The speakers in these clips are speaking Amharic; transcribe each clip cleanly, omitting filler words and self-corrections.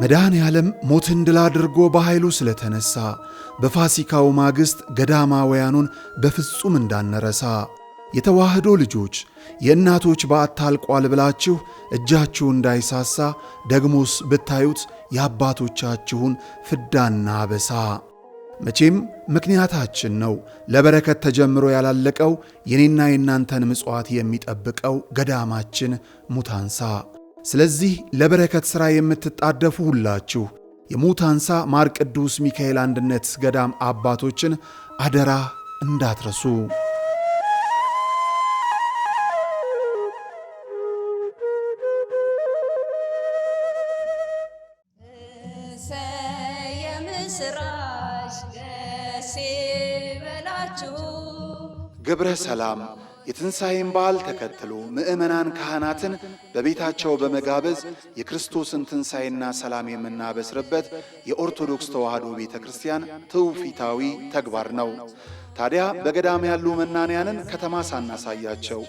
መድኃኔ ዓለም ሞትን ድል አድርጎ በኃይሉ ስለተነሳ በፋሲካው ማግስት ገዳማውያኑን በፍጹም እንዳንረሳ የተዋህዶ ልጆች የእናቶች በዓት ታልቋል ብላችሁ እጃችሁ እንዳይሳሳ ደግሞስ ብታዩት የአባቶቻችሁን ፍዳና አበሳ። መቼም ምክንያታችን ነው ለበረከት ተጀምሮ ያላለቀው የኔና የናንተን ምጽዋት የሚጠብቀው ገዳማችን ሙታንሳ። ስለዚህ ለበረከት ሥራ የምትጣደፉ ሁላችሁ የሙታንሳ ማር ቅዱስ ሚካኤል አንድነት ገዳም አባቶችን አደራ እንዳትረሱ። ገብረ ሰላም የትንሣኤን በዓል ተከትሎ ምእመናን ካህናትን በቤታቸው በመጋበዝ የክርስቶስን ትንሣኤና ሰላም የምናበስርበት የኦርቶዶክስ ተዋሕዶ ቤተ ክርስቲያን ትውፊታዊ ተግባር ነው። ታዲያ በገዳም ያሉ መናንያንን ከተማ ሳናሳያቸው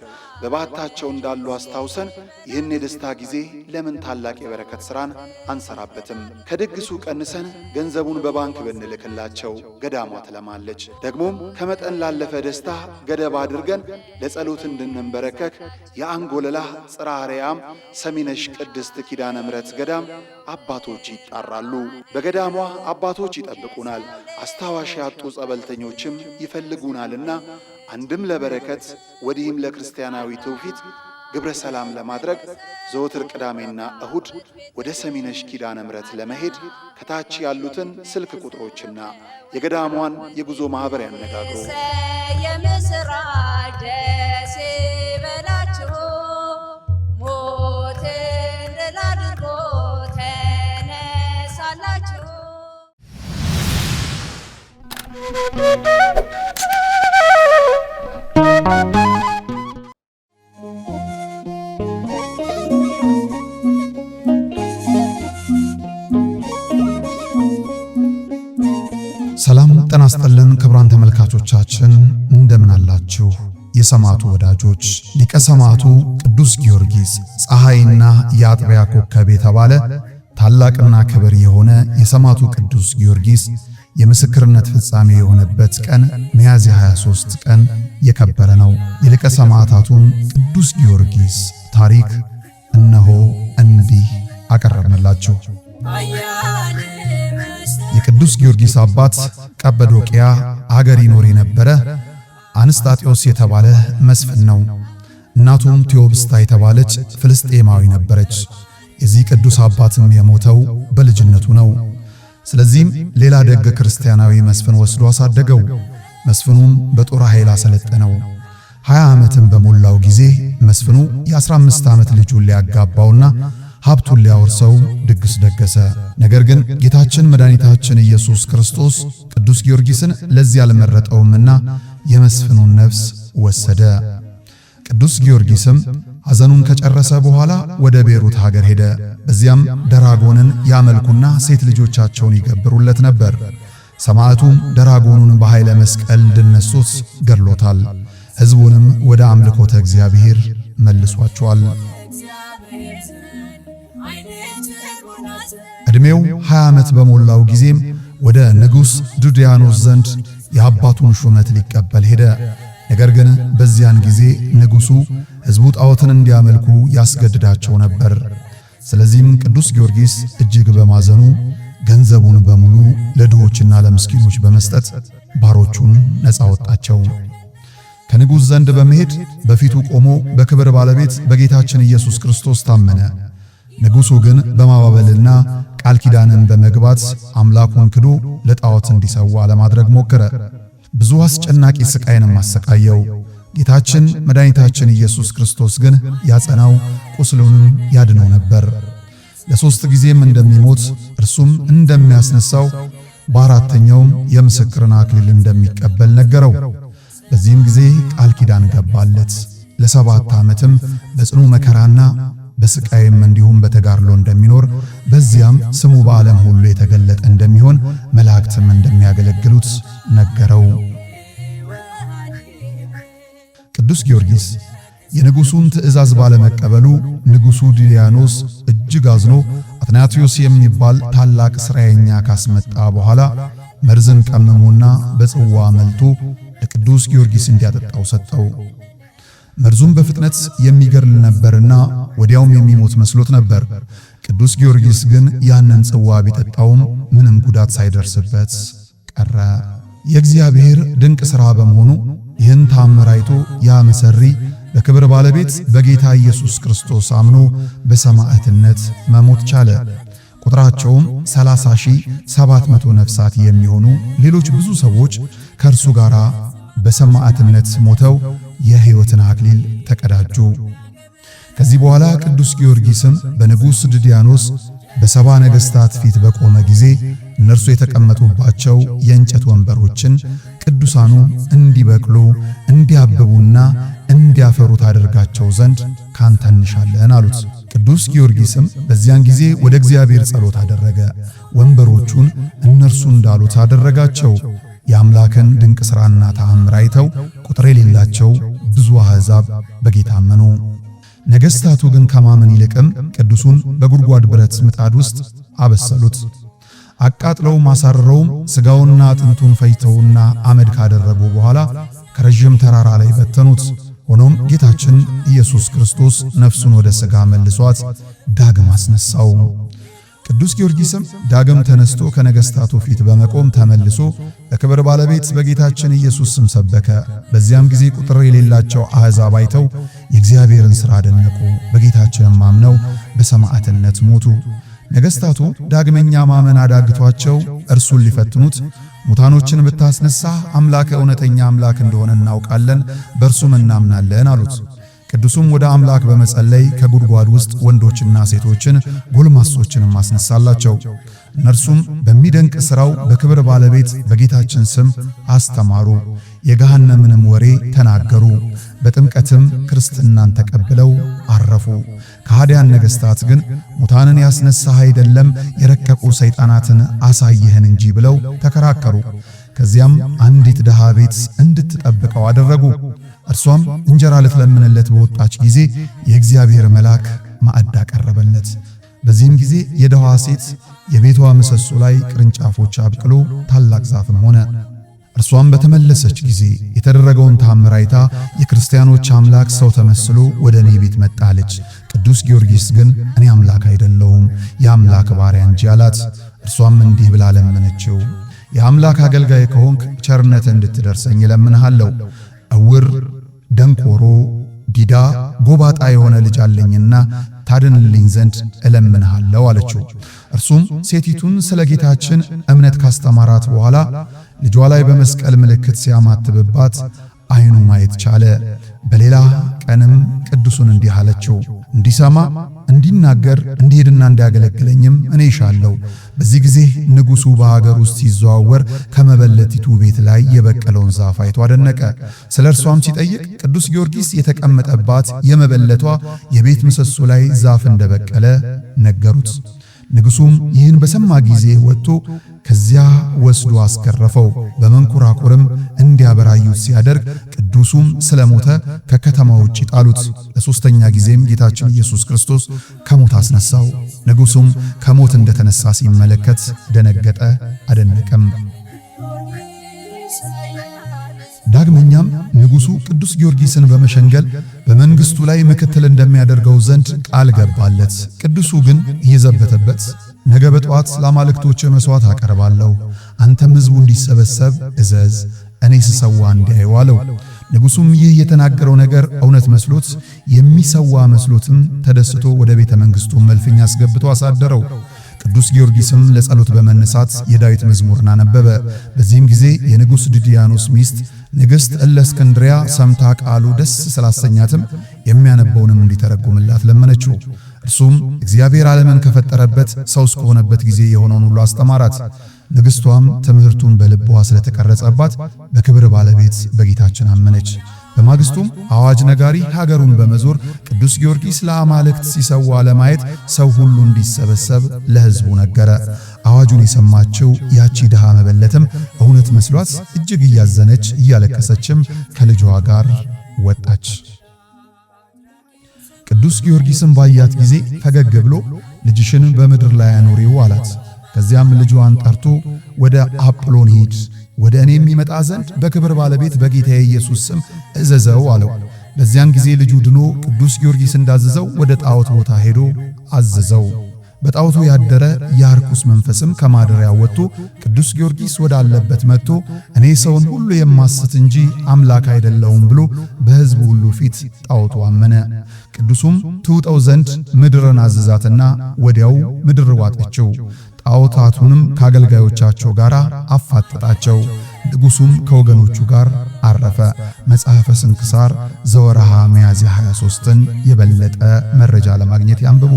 በባታቸው እንዳሉ አስታውሰን ይህን የደስታ ጊዜ ለምን ታላቅ የበረከት ሥራን አንሰራበትም? ከድግሱ ቀንሰን ገንዘቡን በባንክ ብንልክላቸው ገዳሟ ትለማለች። ደግሞም ከመጠን ላለፈ ደስታ ገደብ አድርገን ለጸሎት እንድንበረከክ የአንጎለላ ጽርሐ አርያም ሰሚነሽ ቅድስት ኪዳነ ምሕረት ገዳም አባቶች ይጣራሉ። በገዳሟ አባቶች ይጠብቁናል። አስታዋሽ ያጡ ጸበልተኞችም ይፈልጉናልና አንድም ለበረከት ወዲህም ለክርስቲያናዊ ትውፊት ግብረ ሰላም ለማድረግ ዘወትር ቅዳሜና እሁድ ወደ ሰሚነሽ ኪዳነ ምሕረት ለመሄድ ከታች ያሉትን ስልክ ቁጥሮችና የገዳሟን የጉዞ ማኅበር ያነጋግሩ። ሰላም ጤና ይስጥልን ክቡራን ተመልካቾቻችን እንደምን አላችሁ? የሰማዕቱ ወዳጆች ሊቀ ሰማዕቱ ቅዱስ ጊዮርጊስ ፀሐይና የአጥቢያ ኮከብ የተባለ ታላቅና ክብር የሆነ የሰማዕቱ ቅዱስ ጊዮርጊስ የምስክርነት ፍጻሜ የሆነበት ቀን ሚያዝያ 23 ቀን የከበረ ነው። የሊቀ ሰማዕታቱን ቅዱስ ጊዮርጊስ ታሪክ እነሆ እንዲህ አቀረብንላችሁ። የቅዱስ ጊዮርጊስ አባት ቀጰዶቅያ አገር ይኖር የነበረ አንስጣጢዮስ የተባለ መስፍን ነው። እናቱም ቴዎብስታ የተባለች ፍልስጤማዊ ነበረች። የዚህ ቅዱስ አባትም የሞተው በልጅነቱ ነው። ስለዚህም ሌላ ደግ ክርስቲያናዊ መስፍን ወስዶ አሳደገው። መስፍኑም በጦር ኃይል አሰለጠነው። 20 ዓመትም በሞላው ጊዜ መስፍኑ የ15 ዓመት ልጁን ሊያጋባውና ሀብቱን ሊያወርሰው ድግስ ደገሰ። ነገር ግን ጌታችን መድኃኒታችን ኢየሱስ ክርስቶስ ቅዱስ ጊዮርጊስን ለዚህ አልመረጠውምና የመስፍኑን ነፍስ ወሰደ። ቅዱስ ጊዮርጊስም ሐዘኑን ከጨረሰ በኋላ ወደ ቤሩት ሀገር ሄደ። በዚያም ደራጎንን ያመልኩና ሴት ልጆቻቸውን ይገብሩለት ነበር። ሰማዕቱም ደራጎኑን በኃይለ መስቀል እንድነሱት ገድሎታል። ሕዝቡንም ወደ አምልኮተ እግዚአብሔር መልሷቸዋል። ዕድሜው 20 ዓመት በሞላው ጊዜም ወደ ንጉሥ ዱድያኖስ ዘንድ የአባቱን ሹመት ሊቀበል ሄደ። ነገር ግን በዚያን ጊዜ ንጉሡ ሕዝቡ ጣዖትን እንዲያመልኩ ያስገድዳቸው ነበር። ስለዚህም ቅዱስ ጊዮርጊስ እጅግ በማዘኑ ገንዘቡን በሙሉ ለድሆችና ለምስኪኖች በመስጠት ባሮቹን ነፃ ወጣቸው። ከንጉሥ ዘንድ በመሄድ በፊቱ ቆሞ በክብር ባለቤት በጌታችን ኢየሱስ ክርስቶስ ታመነ። ንጉሡ ግን በማባበልና ቃል ኪዳንን በመግባት አምላኩን ክዶ ለጣዖት እንዲሰዋ ለማድረግ ሞከረ። ብዙ አስጨናቂ ስቃይንም አሰቃየው። ጌታችን መድኃኒታችን ኢየሱስ ክርስቶስ ግን ያጸናው፣ ቁስሉንም ያድነው ነበር። ለ3 ጊዜም እንደሚሞት እርሱም እንደሚያስነሳው በአራተኛውም የምስክርን አክሊል እንደሚቀበል ነገረው። በዚህም ጊዜ ቃል ኪዳን ገባለት። ለ7 ዓመትም በጽኑ መከራና በስቃይም እንዲሁም በተጋድሎ እንደሚኖር በዚያም ስሙ በዓለም ሁሉ የተገለጠ እንደሚሆን መላእክትም እንደሚያገለግሉት ነገረው። ቅዱስ ጊዮርጊስ የንጉሡን ትእዛዝ ባለመቀበሉ ንጉሡ ዱድያኖስ እጅግ አዝኖ አትናቴዎስ የሚባል ታላቅ ሥራየኛ ካስመጣ በኋላ መርዝን ቀመሞና በጽዋ መልቶ ለቅዱስ ጊዮርጊስ እንዲያጠጣው ሰጠው። መርዙም በፍጥነት የሚገድል ነበርና ወዲያውም የሚሞት መስሎት ነበር። ቅዱስ ጊዮርጊስ ግን ያንን ጽዋ ቢጠጣውም ምንም ጉዳት ሳይደርስበት ቀረ። የእግዚአብሔር ድንቅ ሥራ በመሆኑ ይህን ታምር አይቶ ያ መሰሪ በክብር ባለቤት በጌታ ኢየሱስ ክርስቶስ አምኖ በሰማዕትነት መሞት ቻለ። ቁጥራቸውም 30,700 ነፍሳት የሚሆኑ ሌሎች ብዙ ሰዎች ከእርሱ ጋር በሰማዕትነት ሞተው የሕይወትን አክሊል ተቀዳጁ። ከዚህ በኋላ ቅዱስ ጊዮርጊስም በንጉሥ ዱድያኖስ በሰባ ነገሥታት ፊት በቆመ ጊዜ እነርሱ የተቀመጡባቸው የእንጨት ወንበሮችን ቅዱሳኑ እንዲበቅሉ እንዲያብቡና እንዲያፈሩ ታደርጋቸው ዘንድ ካንተ እንሻለን አሉት። ቅዱስ ጊዮርጊስም በዚያን ጊዜ ወደ እግዚአብሔር ጸሎት አደረገ። ወንበሮቹን እነርሱ እንዳሉት አደረጋቸው። የአምላክን ድንቅ ሥራና ተአምር አይተው ቁጥር የሌላቸው ብዙ አሕዛብ በጌታ አመኑ። ነገሥታቱ ግን ከማመን ይልቅም ቅዱሱን በጉድጓድ ብረት ምጣድ ውስጥ አበሰሉት። አቃጥለው ማሳረረውም ሥጋውንና አጥንቱን ፈጅተውና አመድ ካደረጉ በኋላ ከረዥም ተራራ ላይ በተኑት። ሆኖም ጌታችን ኢየሱስ ክርስቶስ ነፍሱን ወደ ሥጋ መልሷት ዳግም አስነሳው። ቅዱስ ጊዮርጊስም ዳግም ተነስቶ ከነገሥታቱ ፊት በመቆም ተመልሶ በክብር ባለቤት በጌታችን ኢየሱስ ስም ሰበከ። በዚያም ጊዜ ቁጥር የሌላቸው አሕዛብ አይተው የእግዚአብሔርን ሥራ አደነቁ። በጌታችንም አምነው በሰማዕትነት ሞቱ። ነገሥታቱ ዳግመኛ ማመን አዳግቷቸው እርሱን ሊፈትኑት ሙታኖችን ብታስነሳ አምላክ እውነተኛ አምላክ እንደሆነ እናውቃለን፣ በእርሱም እናምናለን አሉት። ቅዱሱም ወደ አምላክ በመጸለይ ከጉድጓድ ውስጥ ወንዶችና ሴቶችን ጎልማሶችንም አስነሳላቸው። እነርሱም በሚደንቅ ሥራው በክብር ባለቤት በጌታችን ስም አስተማሩ፣ የገሃነምንም ወሬ ተናገሩ። በጥምቀትም ክርስትናን ተቀብለው አረፉ። ከሃዲያን ነገሥታት ግን ሙታንን ያስነሳህ አይደለም የረቀቁ ሰይጣናትን አሳየህን እንጂ ብለው ተከራከሩ። ከዚያም አንዲት ድሃ ቤት እንድትጠብቀው አደረጉ። እርሷም እንጀራ ልትለምንለት በወጣች ጊዜ የእግዚአብሔር መልአክ ማዕድ አቀረበለት። በዚህም ጊዜ የድሃዋ ሴት የቤቷ ምሰሶ ላይ ቅርንጫፎች አብቅሎ ታላቅ ዛፍም ሆነ። እርሷም በተመለሰች ጊዜ የተደረገውን ተአምር አይታ የክርስቲያኖች አምላክ ሰው ተመስሎ ወደ እኔ ቤት መጣለች። ቅዱስ ጊዮርጊስ ግን እኔ አምላክ አይደለሁም የአምላክ ባሪያ እንጂ አላት። እርሷም እንዲህ ብላ ለመነችው፣ የአምላክ አገልጋይ ከሆንክ ቸርነት እንድትደርሰኝ እለምንሃለሁ። ዕውር፣ ደንቆሮ፣ ዲዳ፣ ጎባጣ የሆነ ልጅ አለኝና ታድንልኝ ዘንድ እለምንሃለሁ አለችው። እርሱም ሴቲቱን ስለ ጌታችን እምነት ካስተማራት በኋላ ልጇ ላይ በመስቀል ምልክት ሲያማትብባት ዓይኑ ማየት ቻለ። በሌላ ቀንም ቅዱሱን እንዲህ አለችው፣ እንዲሰማ እንዲናገር እንዲሄድና እንዲያገለግለኝም እኔ እሻለሁ። በዚህ ጊዜ ንጉሡ በሀገር ውስጥ ሲዘዋወር ከመበለቲቱ ቤት ላይ የበቀለውን ዛፍ አይቶ አደነቀ። ስለ እርሷም ሲጠይቅ ቅዱስ ጊዮርጊስ የተቀመጠባት የመበለቷ የቤት ምሰሶ ላይ ዛፍ እንደበቀለ ነገሩት። ንጉሡም ይህን በሰማ ጊዜ ወጥቶ ከዚያ ወስዶ አስገረፈው። በመንኮራኩርም እንዲያበራዩት ሲያደርግ ቅዱሱም ስለሞተ ከከተማ ውጭ ጣሉት። ለሶስተኛ ጊዜም ጌታችን ኢየሱስ ክርስቶስ ከሞት አስነሳው። ንጉሡም ከሞት እንደተነሳ ሲመለከት ደነገጠ፣ አደነቀም። ዳግመኛም ንጉሡ ቅዱስ ጊዮርጊስን በመሸንገል በመንግስቱ ላይ ምክትል እንደሚያደርገው ዘንድ ቃል ገባለት። ቅዱሱ ግን እየዘበተበት ነገ በጠዋት ለአማልክቶች መሥዋዕት አቀርባለሁ፣ አንተም ሕዝቡ እንዲሰበሰብ እዘዝ፣ እኔ ስሰዋ እንዲያዩ አለው። ንጉሡም ይህ የተናገረው ነገር እውነት መስሎት የሚሰዋ መስሎትም ተደስቶ ወደ ቤተ መንግሥቱ መልፍኛ አስገብቶ አሳደረው። ቅዱስ ጊዮርጊስም ለጸሎት በመነሳት የዳዊት መዝሙርን አነበበ። በዚህም ጊዜ የንጉሥ ዱድያኖስ ሚስት ንግሥት እለእስክንድርያ ሰምታ ቃሉ ደስ ስላሰኛትም የሚያነበውንም እንዲተረጉምላት ለመነችው። እርሱም እግዚአብሔር ዓለምን ከፈጠረበት ሰው እስከሆነበት ጊዜ የሆነውን ሁሉ አስተማራት። ንግሥቷም ትምህርቱን በልቧ ስለተቀረጸባት በክብር ባለቤት በጌታችን አመነች። በማግስቱም አዋጅ ነጋሪ ሀገሩን በመዞር ቅዱስ ጊዮርጊስ ለአማልክት ሲሰዋ ለማየት ሰው ሁሉ እንዲሰበሰብ ለሕዝቡ ነገረ። አዋጁን የሰማችው ያቺ ድሃ መበለትም እውነት መስሏት እጅግ እያዘነች እያለቀሰችም ከልጇ ጋር ወጣች። ቅዱስ ጊዮርጊስም ባያት ጊዜ ፈገግ ብሎ ልጅሽን በምድር ላይ አኑሪው አላት። ከዚያም ልጇን ጠርቶ ወደ አጵሎን ሂድ፣ ወደ እኔ የሚመጣ ዘንድ በክብር ባለቤት በጌታዬ ኢየሱስ ስም እዘዘው አለው። በዚያን ጊዜ ልጁ ድኖ ቅዱስ ጊዮርጊስ እንዳዘዘው ወደ ጣዖት ቦታ ሄዶ አዘዘው። በጣዖቱ ያደረ የርኩስ መንፈስም ከማደሪያው ወጥቶ ቅዱስ ጊዮርጊስ ወዳለበት መጥቶ እኔ ሰውን ሁሉ የማስት እንጂ አምላክ አይደለሁም ብሎ በሕዝቡ ሁሉ ፊት ጣዖቱ አመነ። ቅዱሱም ትውጠው ዘንድ ምድርን አዘዛትና ወዲያው ምድር ዋጠችው። ጣዖታቱንም ከአገልጋዮቻቸው ጋር አፋጠጣቸው። ንጉሡም ከወገኖቹ ጋር አረፈ። መጽሐፈ ስንክሳር ዘወርሃ ሚያዝያ 23ን የበለጠ መረጃ ለማግኘት ያንብቡ።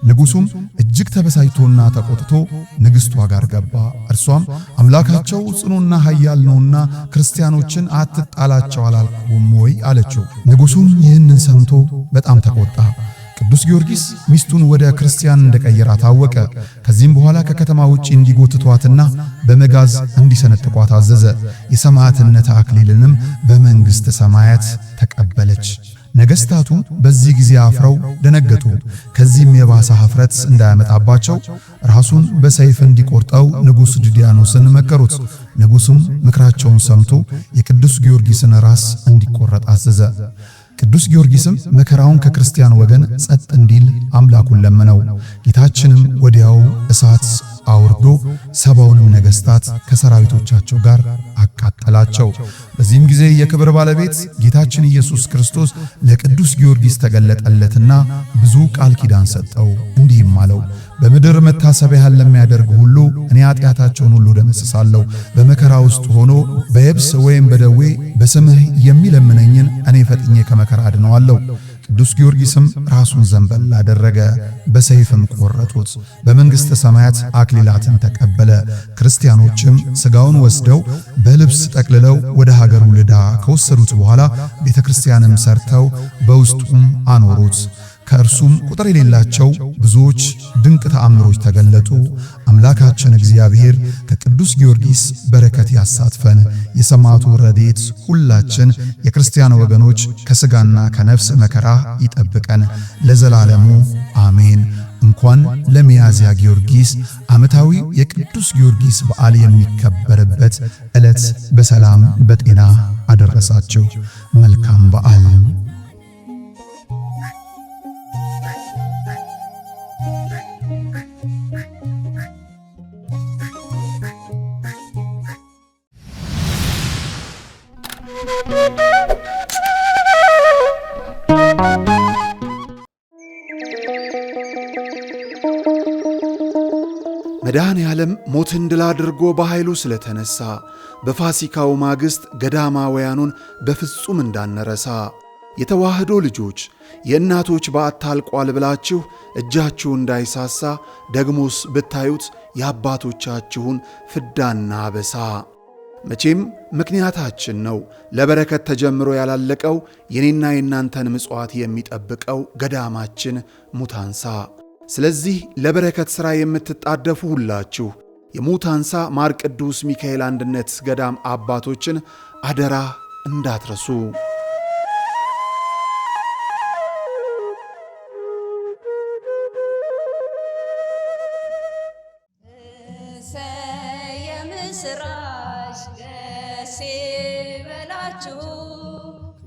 ንጉሡም እጅግ ተበሳጭቶና ተቆጥቶ ንግሥቷ ጋር ገባ። እርሷም አምላካቸው ጽኑና ኃያል ነውና ክርስቲያኖችን አትጣላቸው አላልኩም ወይ አለችው። ንጉሡም ይህንን ሰምቶ በጣም ተቆጣ። ቅዱስ ጊዮርጊስ ሚስቱን ወደ ክርስቲያን እንደቀየራ ታወቀ። ከዚህም በኋላ ከከተማ ውጪ እንዲጎትቷትና በመጋዝ እንዲሰነጥቋት አዘዘ። የሰማዕትነት አክሊልንም በመንግሥተ ሰማያት ተቀበለች። ነገሥታቱ በዚህ ጊዜ አፍረው ደነገጡ። ከዚህም የባሰ ኀፍረት እንዳያመጣባቸው ራሱን በሰይፍ እንዲቆርጠው ንጉሥ ድዲያኖስን መከሩት። ንጉሡም ምክራቸውን ሰምቶ የቅዱስ ጊዮርጊስን ራስ እንዲቆረጥ አዘዘ። ቅዱስ ጊዮርጊስም መከራውን ከክርስቲያን ወገን ጸጥ እንዲል አምላኩን ለመነው። ጌታችንም ወዲያው እሳት አውርዶ 70ንም ነገሥታት ከሰራዊቶቻቸው ጋር አቃጠላቸው። በዚህም ጊዜ የክብር ባለቤት ጌታችን ኢየሱስ ክርስቶስ ለቅዱስ ጊዮርጊስ ተገለጠለትና ብዙ ቃል ኪዳን ሰጠው። እንዲህም አለው፣ በምድር መታሰቢያህን ለሚያደርግ ሁሉ እኔ ኃጢአታቸውን ሁሉ ደመስሳለሁ። በመከራ ውስጥ ሆኖ በየብስ ወይም በደዌ በስምህ የሚለምነኝን እኔ ፈጥኜ ከመከራ አድነዋለሁ። ቅዱስ ጊዮርጊስም ራሱን ዘንበል አደረገ፣ በሰይፍም ቆረጡት። በመንግሥተ ሰማያት አክሊላትን ተቀበለ። ክርስቲያኖችም ሥጋውን ወስደው በልብስ ጠቅልለው ወደ ሀገሩ ልዳ ከወሰዱት በኋላ ቤተ ክርስቲያንም ሰርተው በውስጡም አኖሩት። ከእርሱም ቁጥር የሌላቸው ብዙዎች ድንቅ ተአምሮች ተገለጡ። አምላካችን እግዚአብሔር ከቅዱስ ጊዮርጊስ በረከት ያሳትፈን። የሰማዕቱ ረድኤት ሁላችን የክርስቲያን ወገኖች ከሥጋና ከነፍስ መከራ ይጠብቀን ለዘላለሙ አሜን። እንኳን ለሚያዝያ ጊዮርጊስ ዓመታዊ የቅዱስ ጊዮርጊስ በዓል የሚከበርበት ዕለት በሰላም በጤና አደረሳችሁ። መልካም በዓል። መድኃኔ ዓለም ሞትን ድል አድርጎ በኃይሉ ስለተነሳ በፋሲካው ማግስት ገዳማውያኑን በፍጹም እንዳንረሳ የተዋህዶ ልጆች የእናቶች በዓት አልቋል ብላችሁ እጃችሁ እንዳይሳሳ ደግሞስ ብታዩት የአባቶቻችሁን ፍዳና አበሳ። መቼም ምክንያታችን ነው ለበረከት ተጀምሮ ያላለቀው የኔና የናንተን ምጽዋት የሚጠብቀው ገዳማችን ሙታንሳ። ስለዚህ ለበረከት ሥራ የምትጣደፉ ሁላችሁ የሙታንሳ ማር ቅዱስ ሚካኤል አንድነት ገዳም አባቶችን አደራ እንዳትረሱ።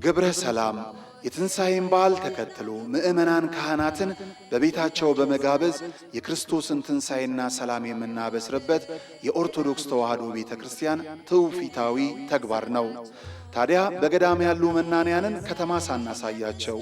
ግብረ ሰላም የትንሣኤን በዓል ተከትሎ ምዕመናን ካህናትን በቤታቸው በመጋበዝ የክርስቶስን ትንሣኤና ሰላም የምናበስርበት የኦርቶዶክስ ተዋሕዶ ቤተ ክርስቲያን ትውፊታዊ ተግባር ነው። ታዲያ በገዳም ያሉ መናንያንን ከተማ ሳናሳያቸው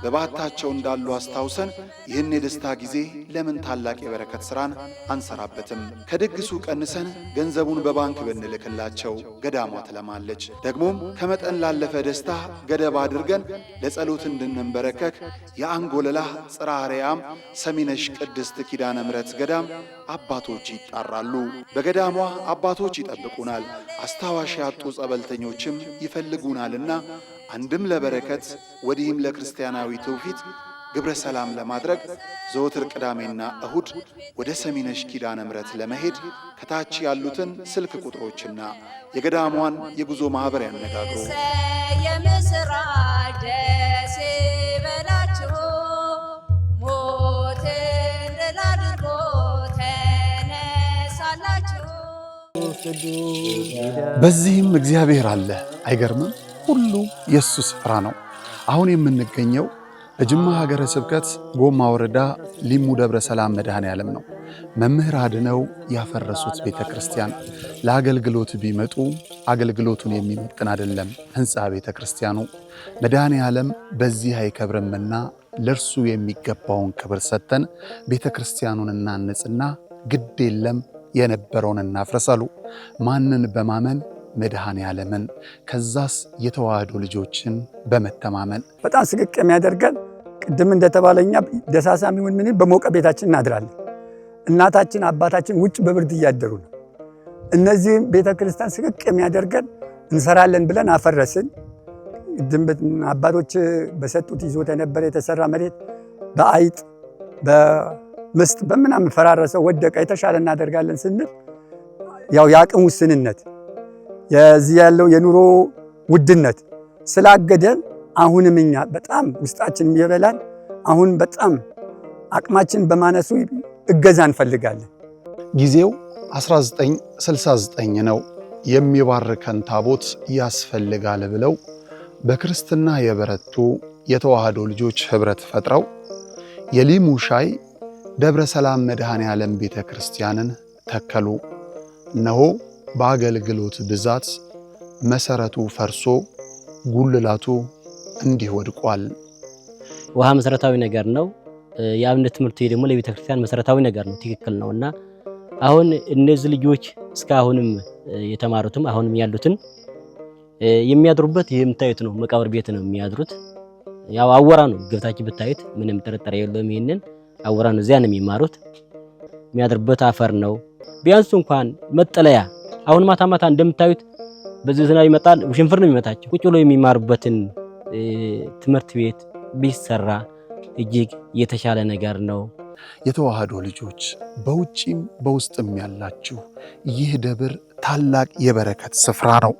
በባታቸው እንዳሉ አስታውሰን ይህን የደስታ ጊዜ ለምን ታላቅ የበረከት ሥራን አንሰራበትም? ከድግሱ ቀንሰን ገንዘቡን በባንክ ብንልክላቸው ገዳሟ ትለማለች። ደግሞም ከመጠን ላለፈ ደስታ ገደብ አድርገን ለጸሎት እንድንበረከክ የአንጎለላህ ጽርሐ አርያም ሰሚነሽ ቅድስት ኪዳነ ምሕረት ገዳም አባቶች ይጣራሉ። በገዳሟ አባቶች ይጠብቁናል። አስታዋሽ ያጡ ጸበልተኞችም ይፈልጉናልና አንድም ለበረከት ወዲህም ለክርስቲያናዊ ትውፊት ግብረ ሰላም ለማድረግ ዘወትር ቅዳሜና እሁድ ወደ ሰሚነሽ ኪዳነ ምሕረት ለመሄድ ከታች ያሉትን ስልክ ቁጥሮችና የገዳሟን የጉዞ ማህበር ያነጋግሩ። የምስራች ደስ ይበላችሁ፣ ሞትን ድል አድርጎ ተነሳላችሁ። በዚህም እግዚአብሔር አለ። አይገርምም? ሁሉ የእሱ ስፍራ ነው። አሁን የምንገኘው በጅማ ሀገረ ስብከት ጎማ ወረዳ ሊሙ ደብረ ሰላም መድኃኔ ዓለም ነው። መምህር አድነው ያፈረሱት ቤተ ክርስቲያን ለአገልግሎት ቢመጡ አገልግሎቱን የሚመጥን አይደለም ሕንፃ ቤተ ክርስቲያኑ። መድኃኔ ዓለም በዚህ አይከብርምና ለእርሱ የሚገባውን ክብር ሰጥተን ቤተ ክርስቲያኑን እናንጽና ግድ የለም የነበረውን እናፍረሳሉ። ማንን በማመን? መድኃኔ ዓለምን። ከዛስ የተዋህዶ ልጆችን በመተማመን በጣም ስቅቅ የሚያደርገን ቅድም እንደተባለኛ ደሳሳም ይሁን ምን በሞቀ ቤታችን እናድራለን። እናታችን አባታችን ውጭ በብርድ እያደሩ ነው። እነዚህ ቤተ ክርስቲያን ስቅቅ የሚያደርገን እንሰራለን ብለን አፈረስን። አባቶች በሰጡት ይዞታ የነበረ የተሰራ መሬት በአይጥ በምስጥ በምናምን ፈራረሰው ወደቀ። የተሻለ እናደርጋለን ስንል ያው የአቅም ውስንነት የዚህ ያለው የኑሮ ውድነት ስላገደን አሁንም እኛ በጣም ውስጣችን የሚበላን አሁን በጣም አቅማችን በማነሱ እገዛ እንፈልጋለን። ጊዜው 1969 ነው። የሚባርከን ታቦት ያስፈልጋል ብለው በክርስትና የበረቱ የተዋህዶ ልጆች ህብረት ፈጥረው የሊሙ ሻይ ደብረ ሰላም መድኃኔ ዓለም ቤተ ክርስቲያንን ተከሉ። እነሆ በአገልግሎት ብዛት መሰረቱ ፈርሶ ጉልላቱ እንዲህ ወድቋል። ውሃ መሰረታዊ ነገር ነው። የአብነት ትምህርት ደግሞ ለቤተ ክርስቲያን መሰረታዊ ነገር ነው። ትክክል ነውና አሁን እነዚህ ልጆች እስካሁንም የተማሩትም አሁንም ያሉትን የሚያድሩበት የምታዩት ነው። መቃብር ቤት ነው የሚያድሩት። ያው አወራ ነው ገብታችሁ ብታዩት ምንም ጥርጥር የለውም። ይሄንን አወራ ነው። እዚያ ነው የሚማሩት። የሚያድሩበት አፈር ነው። ቢያንስ እንኳን መጠለያ አሁን ማታ ማታ እንደምታዩት በዚህ ዝናብ ይመጣል፣ ውሽንፍር ነው የሚመታቸው። ቁጭ ብሎ የሚማሩበትን ትምህርት ቤት ቢሰራ እጅግ የተሻለ ነገር ነው። የተዋህዶ ልጆች በውጪም በውስጥም ያላችሁ ይህ ደብር ታላቅ የበረከት ስፍራ ነው።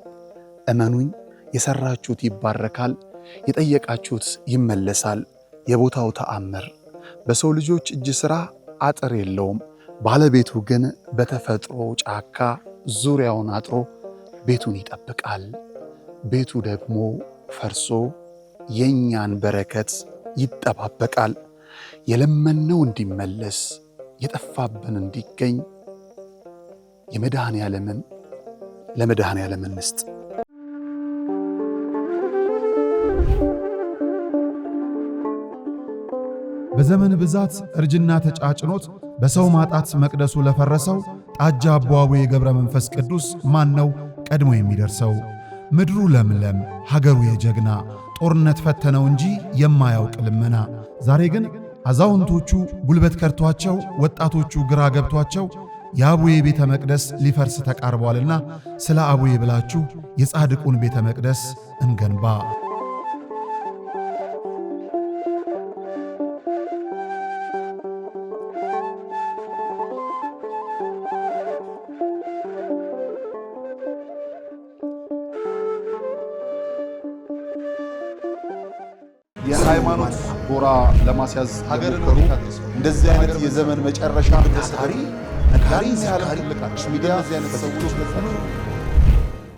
እመኑኝ፣ የሰራችሁት ይባረካል፣ የጠየቃችሁት ይመለሳል። የቦታው ተአምር በሰው ልጆች እጅ ሥራ አጥር የለውም። ባለቤቱ ግን በተፈጥሮ ጫካ ዙሪያውን አጥሮ ቤቱን ይጠብቃል። ቤቱ ደግሞ ፈርሶ የኛን በረከት ይጠባበቃል። የለመነው እንዲመለስ የጠፋብን እንዲገኝ የመድኃኔ ዓለምን ለመድኃኔ ዓለም እንስጥ። በዘመን ብዛት እርጅና ተጫጭኖት በሰው ማጣት መቅደሱ ለፈረሰው ጣጃ አቦአቡዬ የገብረ መንፈስ ቅዱስ ማን ነው ቀድሞ የሚደርሰው? ምድሩ ለምለም ሀገሩ የጀግና ጦርነት ፈተነው እንጂ የማያውቅ ልመና። ዛሬ ግን አዛውንቶቹ ጉልበት ከርቷቸው፣ ወጣቶቹ ግራ ገብቷቸው የአቡዬ ቤተ መቅደስ ሊፈርስ ተቃርቧልና ስለ አቡዬ ብላችሁ የጻድቁን ቤተ መቅደስ እንገንባ። የሃይማኖት ጎራ ለማስያዝ ሀገርን እንደዚህ አይነት የዘመን መጨረሻ ነካሪ ነካሪ ያለ ትልቅ ሚዲያ ያለ ሰዎች